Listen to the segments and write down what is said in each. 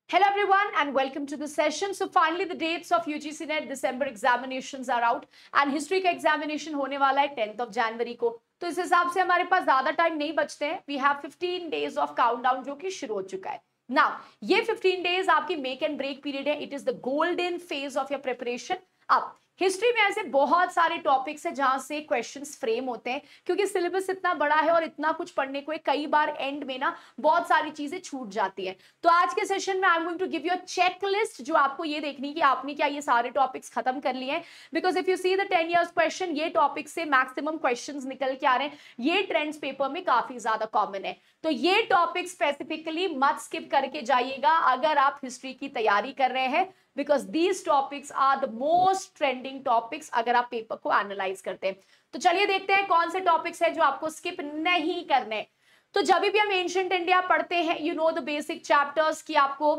Hello everyone and welcome to the session. So finally the dates of UGC NET December examinations are out and history का examination होने वाला है 10th of January को. तो इस हिसाब से हमारे पास ज्यादा टाइम नहीं बचते हैं. We have 15 days of countdown जो कि शुरू हो चुका है. Now ये 15 days आपकी make and break period है. It is the golden phase of your preparation. अब हिस्ट्री में ऐसे बहुत सारे टॉपिक्स हैं जहां से क्वेश्चंस फ्रेम होते हैं क्योंकि सिलेबस इतना बड़ा है और इतना कुछ पढ़ने को है, कई बार एंड में ना बहुत सारी चीजें छूट जाती हैं. तो आज के सेशन में I am going to give you a checklist जो आपको ये देखनी कि आपने क्या ये सारे टॉपिक्स खत्म कर लिए हैं. Because if you see the 10 years question, ये टॉपिक से मैक्सिमम क्वेश्चंस निकल के आ रहे हैं. ये ट्रेंड्स पेपर में काफी ज्यादा कॉमन है. तो ये टॉपिक स्पेसिफिकली मत स्किप करके जाइएगा अगर आप हिस्ट्री की तैयारी कर रहे हैं, because these topics are the most trending topics अगर आप पेपर को एनालाइज करते हैं. तो चलिए देखते हैं कौन से टॉपिक्स हैं जो आपको स्किप नहीं करने. तो जब भी हम एंशिएंट इंडिया पढ़ते हैं, you know the basic chapters की आपको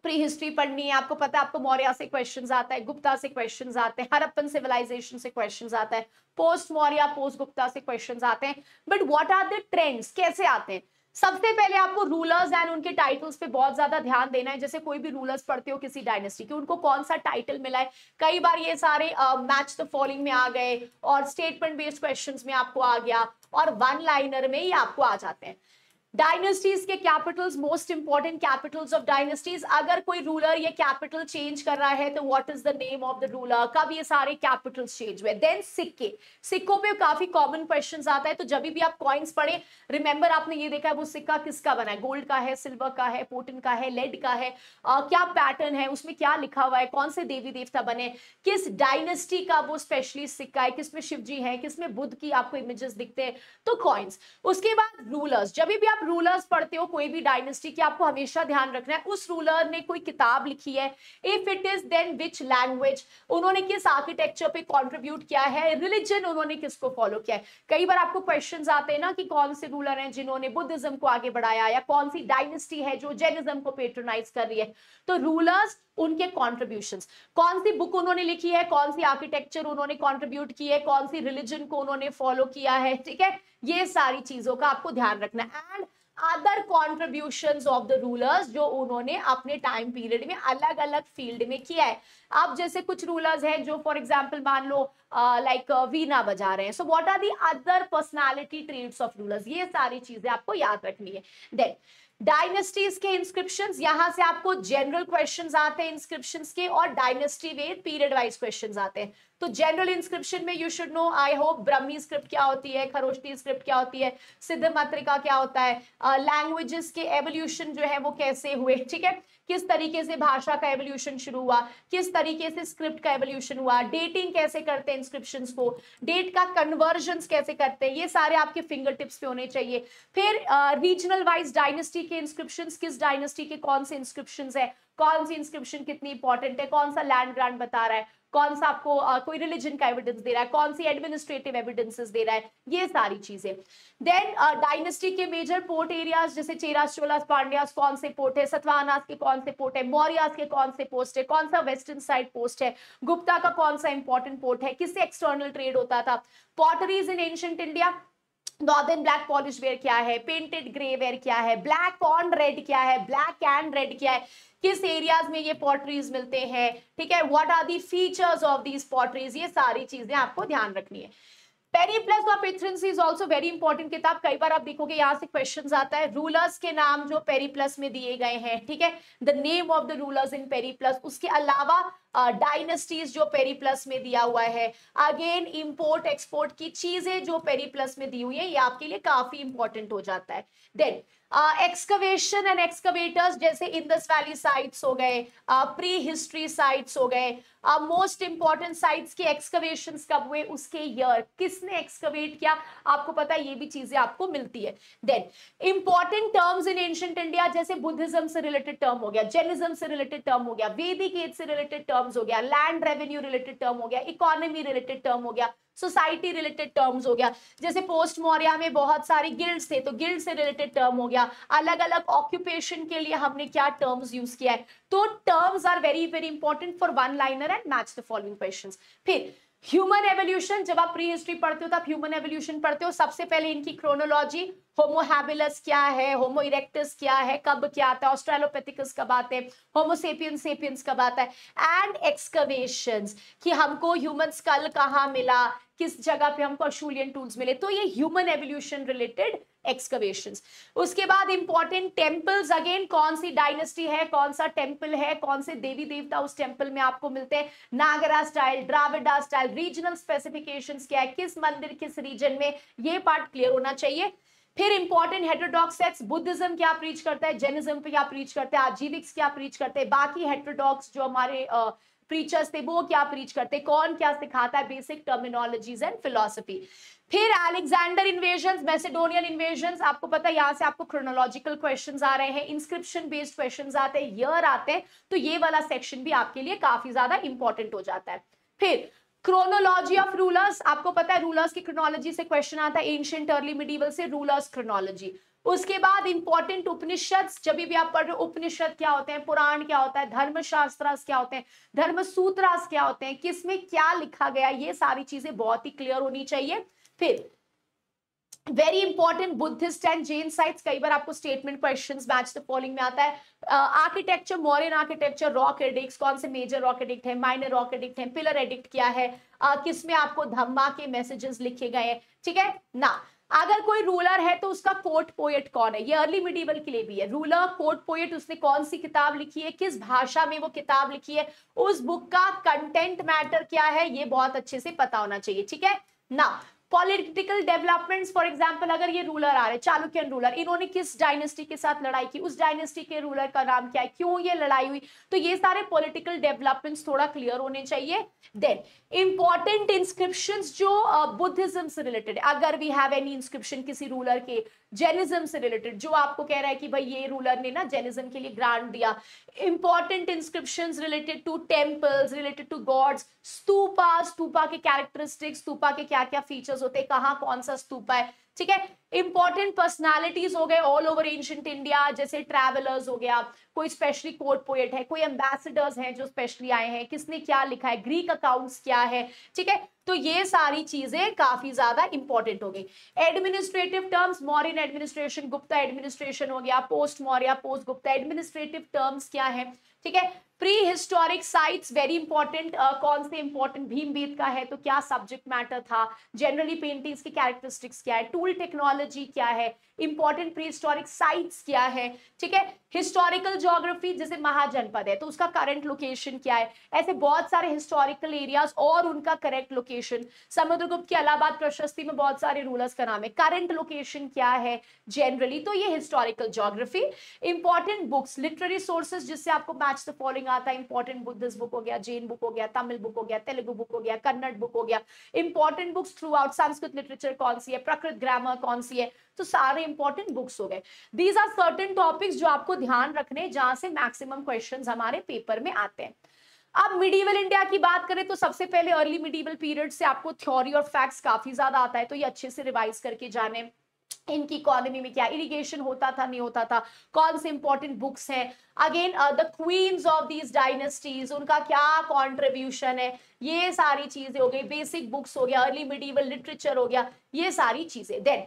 प्री हिस्ट्री पढ़नी है. आपको पता है आपको मौर्य से क्वेश्चंस आता है, गुप्ता से क्वेश्चंस आते हैं, हड़प्पन सिविलाइजेशन से क्वेश्चंस आता है, पोस्ट मौर्य पोस्ट गुप्ता से क्वेश्चंस आते हैं. But what are the trends, कैसे आते हैं? सबसे पहले आपको रूलर्स एंड उनके टाइटल्स पे बहुत ज्यादा ध्यान देना है. जैसे कोई भी रूलर्स पढ़ते हो किसी डायनेस्टी के, उनको कौन सा टाइटल मिला है. कई बार ये सारे मैच द फॉलोइंग में आ गए और स्टेटमेंट बेस्ड क्वेश्चंस में आपको आ गया और वन लाइनर में ही आपको आ जाते हैं. डायनेस्टीज के Capitals, most important Capitals of dynasties. अगर कोई रूलर ये कैपिटल चेंज कर रहा है तो what is the name of the ruler, कब ये सारे कैपिटल्स चेंज हुए. देन सिक्के, सिक्कों पे काफी कॉमन क्वेश्चंस आता है. तो जब भी आप कॉइन्स पढ़े, रिमेंबर आपने ये देखा है वो सिक्का किसका बना है, गोल्ड का है, सिल्वर का है, पोर्टन का है, लेड का है, क्या पैटर्न है, उसमें क्या लिखा हुआ है, कौन से देवी देवता बने, किस डायनेस्टी का वो स्पेशली सिक्का है, किसमें शिव जी है, किसमें बुद्ध की आपको इमेजेस दिखते हैं. तो कॉइन्स. उसके बाद रूलर्स. जब भी आप रूलर्स पढ़ते हो कोई भी डायनेस्टी की, आपको हमेशा ध्यान रखना है उस रूलर ने कोई किताब लिखी है. If it is then which language, उन्होंने किस आर्किटेक्चर पे कंट्रीब्यूट किया है, रिलीजन उन्होंने किसको फॉलो किया है. कई बार आपको क्वेश्चंस आते हैं ना कि कौन से रूलर हैं जिन्होंने बुद्धिज्म को आगे बढ़ाया, या कौन सी डायनेस्टी है जो जैनिज्म को पेट्रोनाइज कर रही है. तो रूलर्स, उनके कॉन्ट्रीब्यूशंस, कौन सी बुक उन्होंने लिखी है, कौन सी आर्किटेक्चर उन्होंने कंट्रीब्यूट की है, कौन सी रिलीजन को उन्होंने फॉलो किया है. ठीक है, ये सारी चीजों का आपको ध्यान रखना है. And other contributions of the rulers जो उन्होंने अपने टाइम पीरियड में अलग अलग फील्ड में किया है. अब जैसे कुछ रूलर्स हैं जो फॉर एग्जांपल मान लो लाइक वीणा बजा रहे हैं. So what are the other personality traits of rulers, ये सारी चीजें आपको याद रखनी है. देन डायनेस्टीज के इंस्क्रिप्शंस, यहां से आपको जनरल क्वेश्चंस आते हैं इंस्क्रिप्शंस के, और डायनेस्टी वेद पीरियड वाइज क्वेश्चंस आते हैं. तो जनरल इंस्क्रिप्शन में you should know, I hope, Brahmi script क्या होती है, खरोष्टी स्क्रिप्ट क्या होती है, सिद्ध मात्रिका क्या होता है, लैंग्वेजेस के एवोल्यूशन जो है वो कैसे हुए. ठीक है, किस तरीके से भाषा का एवोल्यूशन शुरू हुआ, किस तरीके से स्क्रिप्ट का एवोल्यूशन हुआ, डेटिंग कैसे करते हैं इंस्क्रिप्शंस को, डेट का कन्वर्जन्स कैसे करते हैं, ये सारे आपके फिंगर टिप्स पे होने चाहिए. फिर रीजनल वाइज डायनेस्टी के इंस्क्रिप्शंस, किस डायनेस्टी के कौन से इंस्क्रिप्शंस है, कौन सी इंस्क्रिप्शन कितनी इंपॉर्टेंट है, कौन सा लैंड ग्रांट बता रहा है, कौन सा आपको कोई रिलीजन का एविडेंस दे रहा है, कौन सी एडमिनिस्ट्रेटिव एविडेंसेस दे रहा है, ये सारी चीजें. देन डायनेस्टी के मेजर पोर्ट एरियाज, जैसे चेरास, चोलास, पांड्यास कौन से पोर्ट है, सतवाहनास के कौन से पोर्ट है, मौर्यास के कौन से पोस्ट है, कौन सा वेस्टर्न साइड पोस्ट है, गुप्ता का कौन सा इंपॉर्टेंट पोर्ट है, किससे एक्सटर्नल ट्रेड होता था. Potteries in ancient India, northern black polish ware क्या है, पेंटेड ग्रे वेयर क्या है, ब्लैक ऑन रेड क्या है, ब्लैक एंड रेड क्या है, किस एरियाज में ये पॉटरीज मिलते हैं. ठीक है, what are the features of these potteries, ये सारी चीजें आपको ध्यान रखनी है. Periplus of Athens is also very important किताब. कई बार आप देखोगे यहाँ से क्वेश्चंस आता है, रूलर्स के नाम जो पेरिप्लस में दिए गए हैं. ठीक है, the name of the rulers in Periplus. उसके अलावा डायनेस्टीज जो पेरिप्लस में दिया हुआ है, अगेन इंपोर्ट एक्सपोर्ट की चीजें जो पेरिप्लस में दी हुई है, ये आपके लिए काफी इंपॉर्टेंट हो जाता है. देन एक्सकवेशन एंड एक्सकवेटर्स, जैसे इंडस वैली साइट्स हो गए, प्री हिस्ट्री साइट्स हो गए, मोस्ट इंपॉर्टेंट साइट्स के एक्सकवेशंस कब हुए, उसके ईयर, किसने एक्सकवेट किया, आपको पता है, ये भी चीजें आपको मिलती है. Then important terms in ancient India, जैसे बुद्धिज्म से रिलेटेड टर्म हो गया, जैनिज्म से रिलेटेड टर्म हो गया, वैदिक एज से रिलेटेड टर्म्स हो गया, लैंड रेवेन्यू रिलेटेड टर्म हो गया, इकोनॉमी रिलेटेड टर्म हो गया, सोसाइटी रिलेटेड टर्म्स हो गया. जैसे पोस्ट मौर्य में बहुत सारे गिल्ड्स थे, तो गिल्ड से रिलेटेड टर्म हो गया. अलग अलग ऑक्यूपेशन के लिए हमने क्या टर्म्स यूज किया है. तो terms are very very important for one liner and match the following questions. फिर ह्यूमन एवोल्यूशन, जब आप प्री हिस्ट्री पढ़ते हो तब ह्यूमन एवोल्यूशन पढ़ते हो। सबसे पहले इनकी क्रोनोलॉजी, होमो हैबिलस क्या है, होमो इरेक्टस क्या है, कब क्या आता है, ऑस्ट्रेलोपिथेकस कब आते हैं, होमो सेपियंस सेपियंस कब आता है, एंड एक्सकवेशंस कि हमको ह्यूमन स्कल कहाँ मिला, किस जगह पे हमको अर्शुलियन टूल्स मिले। तो ये ह्यूमन एवोल्यूशन रिलेटेड एक्सकवेशंस। उसके बाद इंपॉर्टेंट टेम्पल्स, अगेन कौन सी डायनेस्टी है, कौन सा टेम्पल है, कौन से देवी देवता उस टेम्पल में आपको मिलते हैं, नागरा स्टाइल, द्राविडा स्टाइल, रीजनल स्पेसिफिकेशंस क्या है, किस मंदिर किस रीजन में, ये पार्ट क्लियर होना चाहिए। फिर इंपॉर्टेंट हेटेरोडॉक्स सेक्ट्स, बुद्धिज्म क्या प्रीच करता है, जैनिज्म पे क्या प्रीच करते हैं, आजीविक्स क्या प्रीच करते हैं, बाकी हेटेरोडॉक्स जो हमारे प्रीचर्स थे वो क्या प्रीच करते, कौन क्या सिखाता है, बेसिक टर्मिनोलॉजीज एंड फिलॉसफी। फिर अलेक्जेंडर इन्वेजन्स, मैसेडोनियन इन्वेजन्स, आपको पता है यहाँ से आपको क्रोनोलॉजिकल क्वेश्चंस आ रहे हैं, इंस्क्रिप्शन बेस्ड क्वेश्चंस आते हैं, ईयर आते हैं, तो ये वाला सेक्शन भी आपके लिए काफी ज्यादा इंपॉर्टेंट हो जाता है। फिर क्रोनोलॉजी ऑफ रूलर्स, आपको पता है रूलर्स की क्रोनोलॉजी से क्वेश्चन आता है, एंशिएंट अर्ली मिडीवल से रूलर्स क्रोनोलॉजी। उसके बाद इंपॉर्टेंट उपनिषद, जब भी आप पढ़ रहे हो उपनिषद क्या होते हैं, पुराण क्या होता है, धर्मशास्त्रास क्या होते हैं, धर्मसूत्रास क्या होते हैं, किसमें क्या लिखा गया, ये सारी चीजें बहुत ही क्लियर होनी चाहिए। फिर very important Buddhist and Jain sites, कई बार आपको statement questions match the following में आता है। Architecture, modern architecture, rock addicts, कौन से मेजर रॉक एडिक्ट है, माइनर रॉक एडिक्ट है, पिलर एडिक्ट क्या है, किसमें आपको धम्मा के मैसेजेस लिखे गए हैं, ठीक है ना। अगर कोई रूलर है तो उसका कोर्ट पोएट कौन है, ये अर्ली मिडीवल के लिए भी है, रूलर कोर्ट पोएट, उसने कौन सी किताब लिखी है, किस भाषा में वो किताब लिखी है, उस बुक का कंटेंट मैटर क्या है, ये बहुत अच्छे से पता होना चाहिए, ठीक है ना। पॉलिटिकल डेवलपमेंट्स, फॉर एग्जांपल अगर ये रूलर आ रहे, चालुक्यन रूलर, इन्होंने किस डायनेस्टी के साथ लड़ाई की, उस डायनेस्टी के रूलर का नाम क्या है, क्यों ये लड़ाई हुई, तो ये सारे पॉलिटिकल डेवलपमेंट्स थोड़ा क्लियर होने चाहिए। देन इंपॉर्टेंट इंस्क्रिप्शंस जो बुद्धिज्म से रिलेटेड, अगर वी हैव एनी इंस्क्रिप्शन किसी रूलर के जैनिज्म से रिलेटेड, जो आपको कह रहा है कि भाई ये रूलर ने ना जैनिज्म के लिए ग्रांट दिया। Important inscriptions related to temples, related to gods, stupa, stupa के कैरेक्टरिस्टिक्स, स्तूपा के क्या क्या फीचर्स होते हैं, कहाँ कौन सा स्तूपा है, ठीक है। इंपॉर्टेंट पर्सनालिटीज हो गए ऑल ओवर एंशिएंट इंडिया, जैसे ट्रैवलर्स हो गया, कोई स्पेशली कोर्ट पोएट है, कोई एम्बेसडर्स हैं जो स्पेशली आए हैं, किसने क्या लिखा है, ग्रीक अकाउंट्स क्या है, ठीक है। तो ये सारी चीजें काफी ज्यादा इंपॉर्टेंट हो गई। Administrative terms, Mauryan administration, Gupta administration हो गया, post Maurya, post Gupta, administrative terms क्या है, ठीक है। Pre historic sites very important, कौन से इंपॉर्टेंट, भीमबेद का है तो क्या सब्जेक्ट मैटर था, जनरली पेंटिंग्स की कैरेक्टरिस्टिक्स क्या है, टूल टेक्नोलॉजी क्या है, इंपॉर्टेंट प्री हिस्टोरिक साइट्स क्या है, ठीक है। हिस्टोरिकल ज्योग्राफी, जैसे महाजनपद है तो उसका करंट लोकेशन क्या है, ऐसे बहुत सारे हिस्टोरिकल एरियाज और उनका करेक्ट लोकेशन। समुद्रगुप्त की इलाहाबाद प्रशस्ति में बहुत सारे रूलर्स का नाम है, करंट लोकेशन क्या है जनरली, तो ये historical geography. Important books, literary sources जिससे आपको मैच द फॉलोइंग आता है, इंपॉर्टेंट बुद्धिस्ट बुक हो गया, जैन बुक हो गया, तमिल बुक हो गया, तेलुगु बुक हो गया, कन्नड़ बुक हो गया। Important books through out, Sanskrit literature कौन सी है, प्रकृत ग्रामर कौन सी है, तो सारे इंपॉर्टेंट बुक्स हो गए। दीज आर सर्टेन टॉपिक्स जो आपको ध्यान रखने, जहां से मैक्सिमम क्वेश्चंस हमारे पेपर में आते हैं। अब मिडीवल इंडिया की बात करें तो सबसे पहले अर्ली मिडीवल पीरियड से आपको थ्योरी और फैक्ट्स काफी ज्यादा आता है, तो ये अच्छे से रिवाइज करके जाने। इनकी इकोनॉमी में क्या इरिगेशन होता था, नहीं होता था, कौन से इंपॉर्टेंट बुक्स हैं, again the queens of these dynasties, उनका क्या कॉन्ट्रीब्यूशन है, ये सारी चीजें हो गई। बेसिक बुक्स हो गया, अर्ली मिडीवल लिटरेचर हो गया, ये सारी चीजें। देन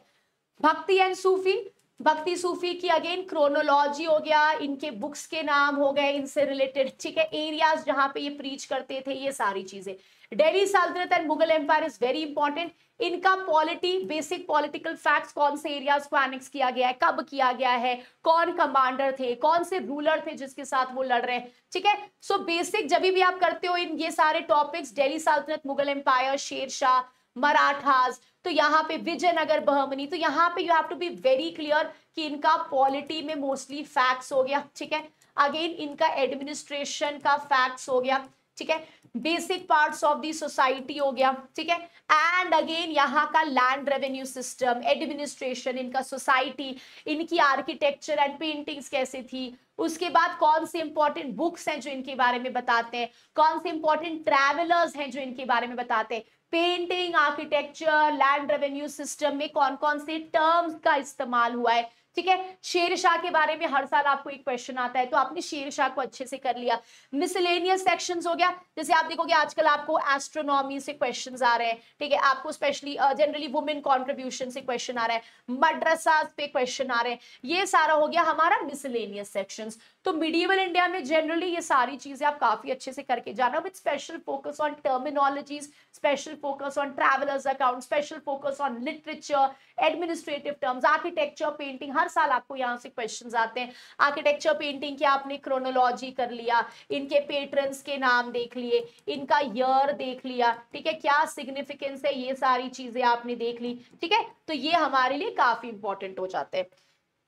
भक्ति एंड सूफी, भक्ति सूफी की अगेन क्रोनोलॉजी हो गया, इनके बुक्स के नाम हो गए इनसे रिलेटेड, ठीक है, एरियाज जहां पे ये प्रीच करते थे, ये सारी चीजें। दिल्ली सल्तनत and Mughal empire is very important, इनका पॉलिटी, बेसिक पॉलिटिकल फैक्ट्स, कौन से एरियाज को एनेक्स किया गया है, कब किया गया है, कौन कमांडर थे, कौन से रूलर थे जिसके साथ वो लड़ रहे हैं, ठीक है। सो बेसिक जब भी आप करते हो इन ये सारे टॉपिक्स, दिल्ली सल्तनत, मुगल एम्पायर, शेरशाह, मराठास, तो यहाँ पे विजयनगर, बहमनी, तो यहाँ पे you have to be very clear कि इनका पॉलिटी में मोस्टली फैक्ट्स हो गया, ठीक है। अगेन इनका एडमिनिस्ट्रेशन का फैक्ट्स हो गया, ठीक है, basic parts of the society हो गया, ठीक है। एंड अगेन यहाँ का लैंड रेवेन्यू सिस्टम, एडमिनिस्ट्रेशन, इनका सोसाइटी, इनकी आर्किटेक्चर एंड पेंटिंग्स कैसे थी, उसके बाद कौन से इंपॉर्टेंट बुक्स हैं जो इनके बारे में बताते हैं, कौन से इंपॉर्टेंट ट्रैवलर्स हैं जो इनके बारे में बताते हैं, painting, architecture, land revenue system में कौन कौन से टर्म्स का इस्तेमाल हुआ है, ठीक है। शेरशाह के बारे में हर साल आपको एक क्वेश्चन आता है, तो आपने शेरशाह को अच्छे से कर लिया। मिसलेनियस सेक्शंस हो गया, जैसे आप देखोगे आजकल आपको एस्ट्रोनॉमी से क्वेश्चंस आ रहे हैं, ठीक है, आपको स्पेशली जनरली वुमेन कंट्रीब्यूशन से क्वेश्चन आ रहा है, मद्रासा पे क्वेश्चन आ रहे हैं, ये सारा हो गया हमारा मिसलेनियस सेक्शंस। तो मिडिवल इंडिया में जनरली ये सारी चीजें आप काफी अच्छे से करके जाना, with special focus on terminologies, special focus on travellers account, special focus on literature, administrative terms, architecture, painting, हर साल आपको यहाँ से क्वेश्चंस आते हैं। आर्किटेक्चर पेंटिंग की आपने क्रोनोलॉजी कर लिया, इनके पेट्रन्स के नाम देख लिए, इनका ईयर देख लिया, ठीक है, क्या सिग्निफिकेंस है, ये सारी चीजें आपने देख ली, ठीक है, तो ये हमारे लिए काफी इंपॉर्टेंट हो जाते हैं।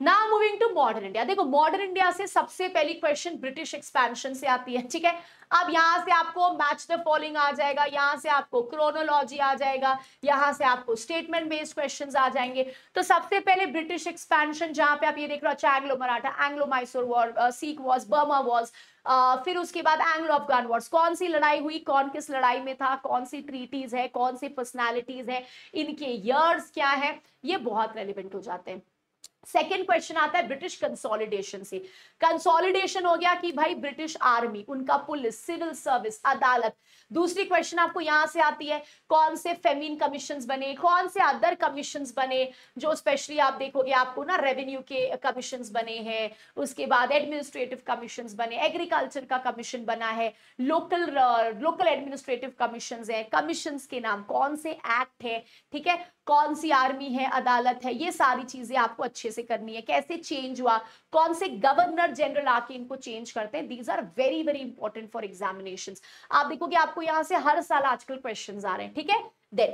Now moving to modern India, देखो मॉडर्न इंडिया से सबसे पहली क्वेश्चन ब्रिटिश एक्सपेंशन से आती है, ठीक है। अब यहां से आपको मैच द फॉलोइंग आ जाएगा, यहां से आपको क्रोनोलॉजी आ जाएगा, यहां से आपको स्टेटमेंट बेस्ड क्वेश्चंस आ जाएंगे। तो सबसे पहले ब्रिटिश एक्सपेंशन, जहां पे आप ये देख रहे हो, अच्छा Anglo Maratha, Anglo Mysore war, Sikh Wars, Burma Wars, फिर उसके बाद एंग्लो अफगान वॉर्स, कौन सी लड़ाई हुई, कौन किस लड़ाई में था, कौन सी ट्रीटीज है, कौन सी पर्सनैलिटीज है, इनके ईयर्स क्या है, ये बहुत रेलिवेंट हो जाते हैं। सेकेंड क्वेश्चन आता है ब्रिटिश कंसोलिडेशन से। कंसोलिडेशन हो गया कि भाई ब्रिटिश आर्मी, उनका पुलिस, सिविल सर्विस, अदालत। दूसरी क्वेश्चन आपको यहां से आती है, कौन से फेमिन कमीशंस बने, कौन से अदर कमीशंस बने, जो स्पेशली आप देखोगे आपको ना रेवेन्यू के कमीशंस बने हैं, उसके बाद एडमिनिस्ट्रेटिव कमीशंस बने, एग्रीकल्चर का कमीशन बना है, लोकल एडमिनिस्ट्रेटिव कमीशंस है, कमीशंस के नाम, कौन से एक्ट है, ठीक है, कौन सी आर्मी है, अदालत है, ये सारी चीजें आपको अच्छे से करनी है। कैसे चेंज हुआ, कौन से गवर्नर जनरल आके इनको चेंज करते हैं, these are very very important for examinations. आप देखोगे आपको यहां से हर साल आजकल क्वेश्चंस आ रहे हैं, ठीक है। Then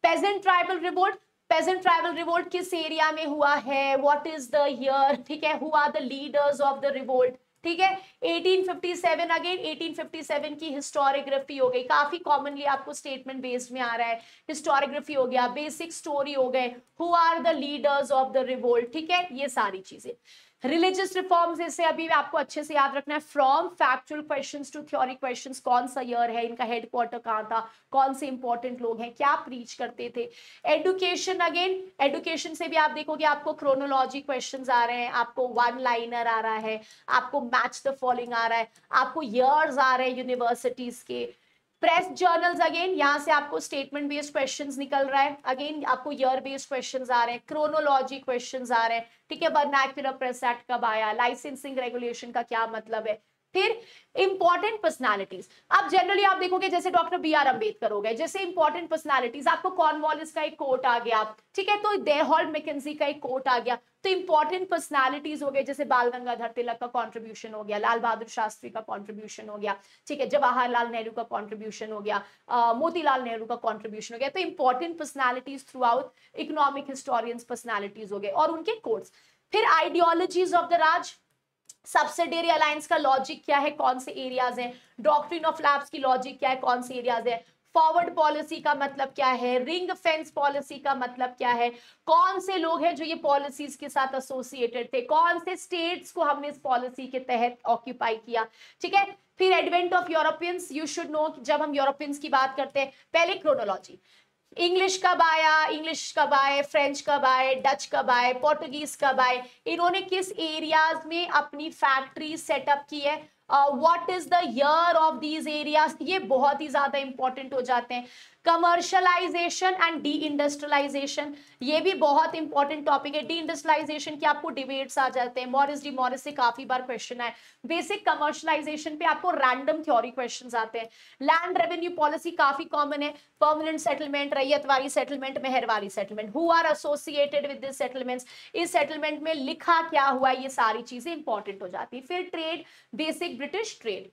peasant tribal revolt, peasant tribal revolt किस एरिया में हुआ है, व्हाट इज द ईयर, ठीक है, who are the leaders of the revolt, ठीक है। 1857, अगेन 1857 की हिस्टोरियोग्राफी हो गई, काफी कॉमनली आपको स्टेटमेंट बेस्ड में आ रहा है, हिस्टोरियोग्राफी हो गया, बेसिक स्टोरी हो गए, who are the leaders of the revolt, ठीक है, ये सारी चीजें। रिलीजियस रिफॉर्म्स, इसे अभी आपको अच्छे से याद रखना है, from factual questions to theory questions, कौन सा ईयर है, इनका हेडक्वार्टर कहाँ था, कौन से इंपॉर्टेंट लोग हैं, क्या प्रीच करते थे। एडुकेशन, अगेन एडुकेशन से भी आप देखोगे आपको क्रोनोलॉजी क्वेश्चंस आ रहे हैं, आपको वन लाइनर आ रहा है, आपको मैच द फॉलोइंग आ रहा है, आपको ईयर्स आ रहे हैं यूनिवर्सिटीज के। प्रेस जर्नल्स, अगेन यहां से आपको स्टेटमेंट बेस्ड क्वेश्चंस निकल रहा है, अगेन आपको ईयर बेस्ड क्वेश्चंस आ रहे हैं, क्रोनोलॉजी क्वेश्चंस आ रहे हैं, ठीक है। वर्नाक्युलर प्रेस एक्ट कब आया, लाइसेंसिंग रेगुलेशन का क्या मतलब है। फिर इंपॉर्टेंट पर्सनालिटीज, अब जनरली आप देखोगे जैसे डॉक्टर बी आर अंबेडकर हो गए, जैसे इंपॉर्टेंट पर्सनालिटीज, आपको कॉर्नवालिस का एक कोट आ गया, ठीक है, तो डेहॉल्ट मैकेंजी का एक कोट आ गया। तो इंपॉर्टेंट पर्सनालिटीज हो गए, जैसे बाल गंगाधर तिलक का कंट्रीब्यूशन हो गया, लाल बहादुर शास्त्री का कंट्रीब्यूशन हो गया, ठीक है, जवाहरलाल नेहरू का कंट्रीब्यूशन हो गया, मोतीलाल नेहरू का कंट्रीब्यूशन हो गया। तो important personalities through out, economic historians personalities हो गए और उनके कोट्स। फिर ideologies of the Raj, subsidiary alliance का लॉजिक क्या है, कौन से एरियाज हैं, डॉक्ट्रिन ऑफ लैप्स की लॉजिक क्या है, कौन से एरियाज है, फॉरवर्ड पॉलिसी का मतलब क्या है, रिंग फेंस पॉलिसी का मतलब क्या है, कौन से लोग हैं जो ये पॉलिसीज के साथ एसोसिएटेड थे, कौन से स्टेट्स को हमने इस पॉलिसी के तहत ऑक्यूपाई किया, ठीक है। फिर advent of Europeans, you should no, जब हम यूरोपियंस की बात करते हैं, पहले क्रोनोलॉजी, इंग्लिश कब आया, इंग्लिश कब आए, फ्रेंच कब आए, डच कब आए, पोर्टुगीज कब आए, इन्होंने किस एरियाज में अपनी फैक्ट्री सेटअप की है, what is the year of these areas, ये बहुत ही ज्यादा इंपॉर्टेंट हो जाते हैं। कमर्शलाइजेशन एंड डी इंडस्ट्रियलाइजेशन, ये भी बहुत इंपॉर्टेंट टॉपिक है। डी इंडस्ट्रियलाइजेशन के आपको डिबेट्स आ जाते हैं, मॉरिस डी मॉरिस से काफी बार क्वेश्चन आए। बेसिक कमर्शलाइजेशन पे आपको रैंडम थ्योरी क्वेश्चंस आते हैं। लैंड रेवेन्यू पॉलिसी काफी कॉमन है, permanent settlement, Ryotwari settlement, Mahalwari settlement, who are associated with this settlements, इस सेटलमेंट में लिखा क्या हुआ, ये सारी चीजें इंपॉर्टेंट हो जाती है। फिर trade, basic British trade.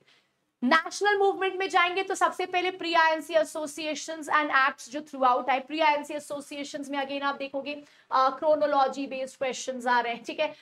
National movement में जाएंगे तो सबसे पहले pre INC associations and acts जो थ्रू आउट है, प्री आईएनसी एसोसिएशंस में अगेन आप देखोगे क्रोनोलॉजी बेस्ड क्वेश्चंस आ रहे हैं, ठीक है,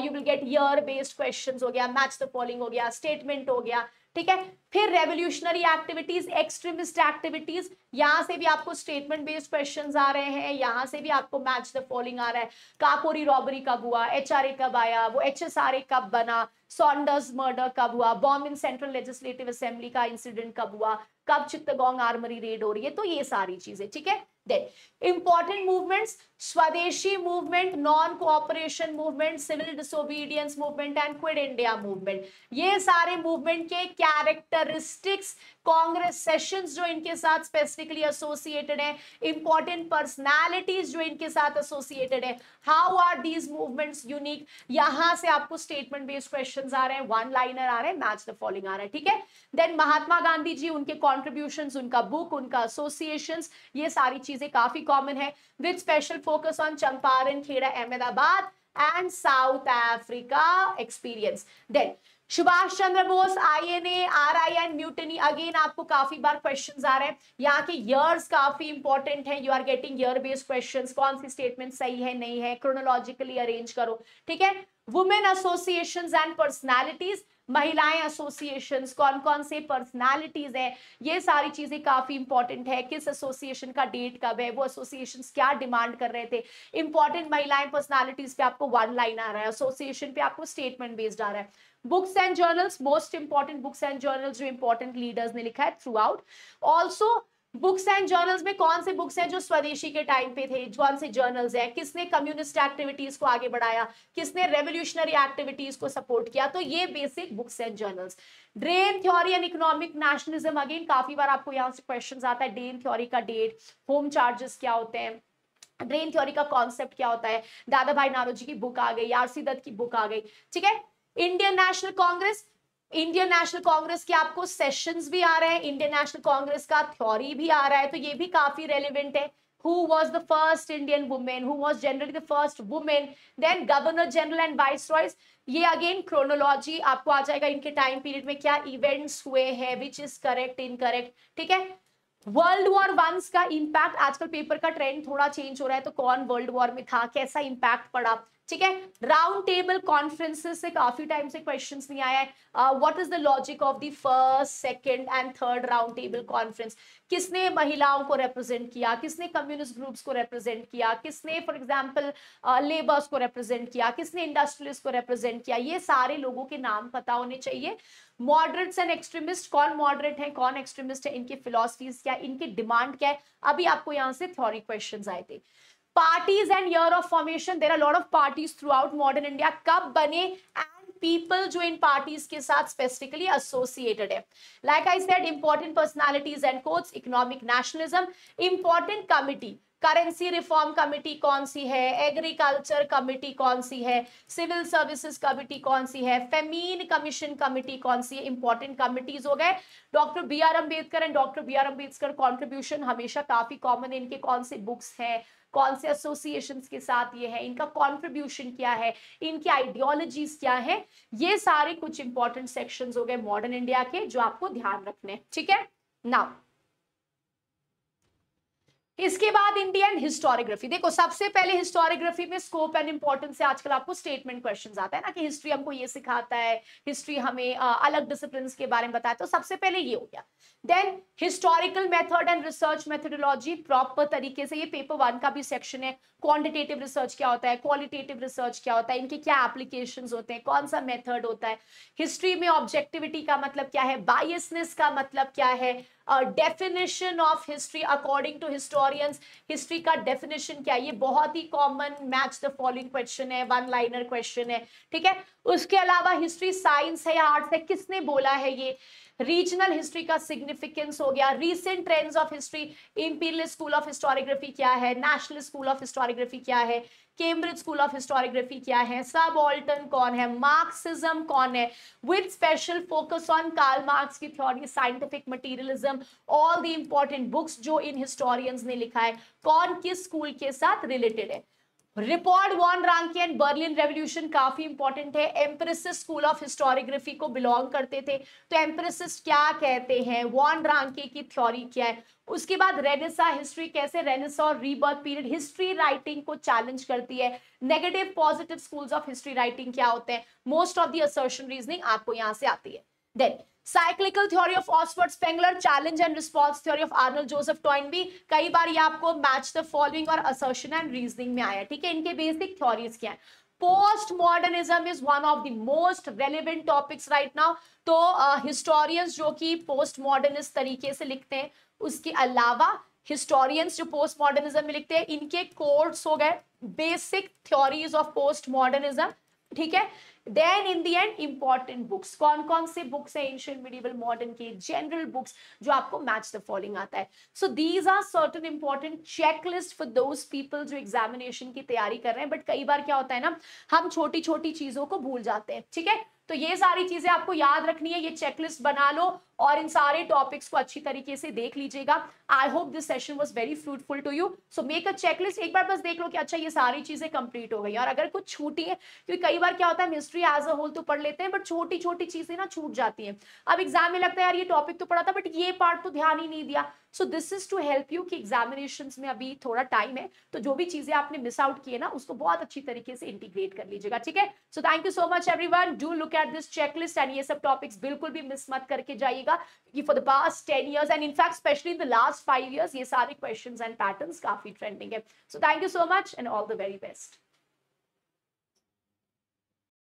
you will get year based questions हो गया, मैच द फॉलोइंग हो गया, स्टेटमेंट हो गया, ठीक है। फिर रेवोल्यूशनरी एक्टिविटीज, एक्सट्रीमिस्ट एक्टिविटीज, यहां से भी आपको स्टेटमेंट बेस्ड क्वेश्चंस आ रहे हैं, यहां से भी आपको मैच द फॉलोइंग आ रहा है, काकोरी रॉबरी कब हुआ, एचआरए कब आया, वो एचएसआरए कब बना, सॉन्डर्स मर्डर कब हुआ, bomb in central legislative assembly का इंसिडेंट कब हुआ, कब चित्तगोंग आर्मरी रेड हो रही है, तो ये सारी चीजें, ठीक है। Then important movements, Swadeshi movement, non cooperation movement, civil disobedience movement and quit India movement, ये सारे मूवमेंट के कैरेक्टरिस्टिक्स, कांग्रेस सेशंस जो इनके साथ स्पेसिफिकली एसोसिएटेड है, इंपॉर्टेंट पर्सनालिटीज जो इनके साथ एसोसिएटेड है, how are these movements unique, यहां से आपको स्टेटमेंट बेस्ड क्वेश्चंस आ रहे हैं, वन लाइनर आ रहे हैं, मैच द फॉलोइंग आ रहा है, ठीक है। देन महात्मा गांधी जी, उनके कॉन्ट्रीब्यूशंस, उनका बुक, उनका एसोसिएशंस, ये सारी चीजें काफी कॉमन है, with special focus on Champaran, Kheda, Ahmedabad and South Africa experience. Then Subhash Chandra Bose, INA, RI and mutiny, again आपको काफी बार क्वेश्चंस आ रहे हैं, यहाँ के ईयर्स काफी इंपॉर्टेंट है, you are getting year based questions, कौन सी स्टेटमेंट सही है नहीं है, क्रोनोलॉजिकली अरेंज करो, ठीक है। वुमेन एसोसिएशंस एंड पर्सनालिटीज, महिलाएं एसोसिएशंस, कौन कौन से पर्सनालिटीज है, ये सारी चीजें काफी इंपॉर्टेंट है, किस एसोसिएशन का डेट कब है, वो एसोसिएशंस क्या डिमांड कर रहे थे, इंपॉर्टेंट महिलाएं पर्सनालिटीज पे आपको वन लाइन आ रहा है, एसोसिएशन पे आपको स्टेटमेंट बेस्ड आ रहा है। Books and journals, most important books and journals जो इंपॉर्टेंट लीडर्स ने लिखा है through out. Also books and journals में कौन से बुक्स हैं जो स्वदेशी के टाइम पे थे, कौन से जर्नल्स हैं, किसने कम्युनिस्ट एक्टिविटीज को आगे बढ़ाया, किसने रेवोल्यूशनरी एक्टिविटीज को सपोर्ट किया, तो ये basic books and journals. Drain theory and economic nationalism, again काफी बार आपको यहाँ से क्वेश्चन आता है, ड्रेन थ्योरी का डेट, होम चार्जेस क्या होते हैं, ड्रेन थ्योरी का कॉन्सेप्ट क्या होता है, दादा भाई नारोजी की बुक आ गई, आरसी दत्त की बुक आ गई, ठीक है। Indian national Congress, Indian national Congress के आपको सेशंस भी आ रहे हैं, इंडियन नेशनल कांग्रेस का थ्योरी भी आ रहा है, तो ये भी काफी रेलिवेंट है। Who was the first Indian woman? Who was generally the first woman? Then Governor General and Viceroys. ये अगेन क्रोनोलॉजी आपको आ जाएगा, इनके टाइम पीरियड में क्या इवेंट्स हुए हैं, विच इज करेक्ट इनकरेक्ट, ठीक है। वर्ल्ड वॉर वंस का इंपैक्ट, आजकल पेपर का ट्रेंड थोड़ा चेंज हो रहा है, तो कौन वर्ल्ड वॉर में था, कैसा इंपैक्ट पड़ा, ठीक है। राउंड टेबल कॉन्फ्रेंसेस से काफी टाइम से क्वेश्चंस नहीं आया है, what is the logic of the first, second and third round table conference, किसने महिलाओं को रिप्रेजेंट किया, किसने कम्युनिस्ट ग्रुप्स को रिप्रेजेंट किया, किसने फॉर एग्जांपल लेबर्स को रिप्रेजेंट किया, किसने इंडस्ट्रियलिस्ट को रिप्रेजेंट किया, ये सारे लोगों के नाम पता होने चाहिए। मॉडरेट्स एंड एक्सट्रीमिस्ट, कौन मॉडरेट है कौन एक्सट्रीमिस्ट है, इनकी फिलॉसफीज क्या, इनकी डिमांड क्या है, अभी आपको यहाँ से थ्योरी क्वेश्चंस आए थे। Parties and year of formation, there are lot of parties throughout modern India, कब बने एंड पीपल जो इन पार्टीज के साथ स्पेसिफिकली एसोसिएटेड है। Like I said, important personalities and codes, economic nationalism, important committee, currency reform committee कौन सी है, एग्रीकल्चर कमेटी कौन सी है, सिविल सर्विसेज कमेटी कौन सी है, फेमीन कमीशन कमेटी कौन सी है, इंपॉर्टेंट कमिटीज हो गए। Doctor B R Ambedkar and doctor B R Ambedkar contribution हमेशा काफी कॉमन है, इनके कौन से बुक्स हैं, कौन से एसोसिएशंस के साथ ये है, इनका कॉन्ट्रीब्यूशन क्या है, इनकी आइडियोलॉजीज क्या है, ये सारे कुछ इंपॉर्टेंट सेक्शंस हो गए मॉडर्न इंडिया के जो आपको ध्यान रखने, ठीक है। नाउ इसके बाद इंडियन हिस्टोरियोग्राफी, देखो सबसे पहले हिस्टोरियोग्राफी में स्कोप एंड इंपॉर्टेंस से आजकल आपको स्टेटमेंट क्वेश्चंस आता है ना, कि हिस्ट्री हमको ये सिखाता है, हिस्ट्री हमें अलग डिसिप्लिन के बारे में बताया, तो सबसे पहले ये हो गया। Then historical method and research methodology, proper तरीके से, ये पेपर 1 का भी सेक्शन है, क्वांटिटेटिव रिसर्च क्या होता है, क्वालिटेटिव रिसर्च क्या होता है, इनके क्या एप्लीकेशंस होते हैं, कौन सा मेथड होता है, हिस्ट्री में ऑब्जेक्टिविटी का मतलब क्या है, बायसनेस का मतलब क्या है, definition of history according to historians, history का डेफिनेशन क्या है, ये बहुत ही common match the following question है, वन लाइनर क्वेश्चन है, ठीक है। उसके अलावा हिस्ट्री साइंस है या आर्ट्स है, किसने बोला है ये, रीजनल हिस्ट्री का सिग्निफिकेंस हो गया, recent trends of history, imperial school of historiography क्या है, नेशनल स्कूल ऑफ हिस्टोरियोग्राफी क्या है, कैम्ब्रिज स्कूल ऑफ हिस्टोरियोग्राफी क्या है, सबऑल्टन कौन है, मार्क्सिज्म कौन है, with special focus on Karl Marx की theory, scientific materialism, all the important books जो इन हिस्टोरियंस ने लिखा है, कौन किस स्कूल के साथ रिलेटेड है। Report von Ranke and Berlin revolution काफी इंपॉर्टेंट है, एम्प्रेसिस स्कूल ऑफ हिस्टोरियोग्राफी को बिलोंग करते थे, तो एम्प्रेसिस क्या कहते हैं, वॉन रांके की थ्योरी क्या है। उसके बाद रेनेसा हिस्ट्री, कैसे रेनेसा और रीबर्थ पीरियड हिस्ट्री राइटिंग को चैलेंज करती है, negative positive schools of history writing क्या होते हैं, most of the assertion reasoning आपको यहां से आती है। Then cyclical theory of Oxford Spengler, challenge and response theory of Arnold Joseph Toynbee, कई बार ये आपको मैच द फॉलोइंग और असर्शन एंड रीजनिंग में आया, ठीक है। इनके बेसिक थ्योरीज क्या है। Post modernism is one of the most relevant topics right now, तो हिस्टोरियंस जो कि पोस्ट मॉडर्निस्ट तरीके से लिखते हैं, उसके अलावा हिस्टोरियंस जो पोस्ट मॉडर्निज्म में लिखते हैं, इनके कोर्स हो गए basic theories of post modernism, ठीक है। Then in the end important books, कौन कौन से बुक्स है एंशिएंट मिडिवल मॉडर्न के, जनरल बुक्स जो आपको मैच द फॉलोइंग आता है। So these are certain important checklist for those people जो एग्जामिनेशन की तैयारी कर रहे हैं। बट कई बार क्या होता है ना, हम छोटी छोटी चीजों को भूल जाते हैं, ठीक है। तो ये सारी चीजें आपको याद रखनी है, ये चेकलिस्ट बना लो और इन सारे टॉपिक्स को अच्छी तरीके से देख लीजिएगा। I hope this session was very fruitful to you. So make a checklist, एक बार बस देख लो कि अच्छा ये सारी चीजें कंप्लीट हो गई। और अगर कुछ छूटी है, क्योंकि कई बार क्या होता है हिस्ट्री एज अ होल तो पढ़ लेते हैं बट छोटी छोटी चीजें ना छूट जाती हैं। अब एग्जाम में लगता है यार ये टॉपिक तो पढ़ा था बट ये पार्ट तो ध्यान ही नहीं दिया। So this is to help you कि एग्जामिनेशंस में अभी थोड़ा टाइम है, तो जो भी चीजें आपने मिस आउट किए ना उसको बहुत अच्छी तरीके से इंटीग्रेट कर लीजिएगा, ठीक है। So thank you so much everyone, do look at this checklist and ये सब टॉपिक्स बिल्कुल भी मिस मत करके जाइएगा, क्योंकि for the past 10 years and in fact specially in the last 5 years ये सारे क्वेश्चंस एंड पैटर्न्स काफी ट्रेंडिंग है। So thank you so much and all the very best.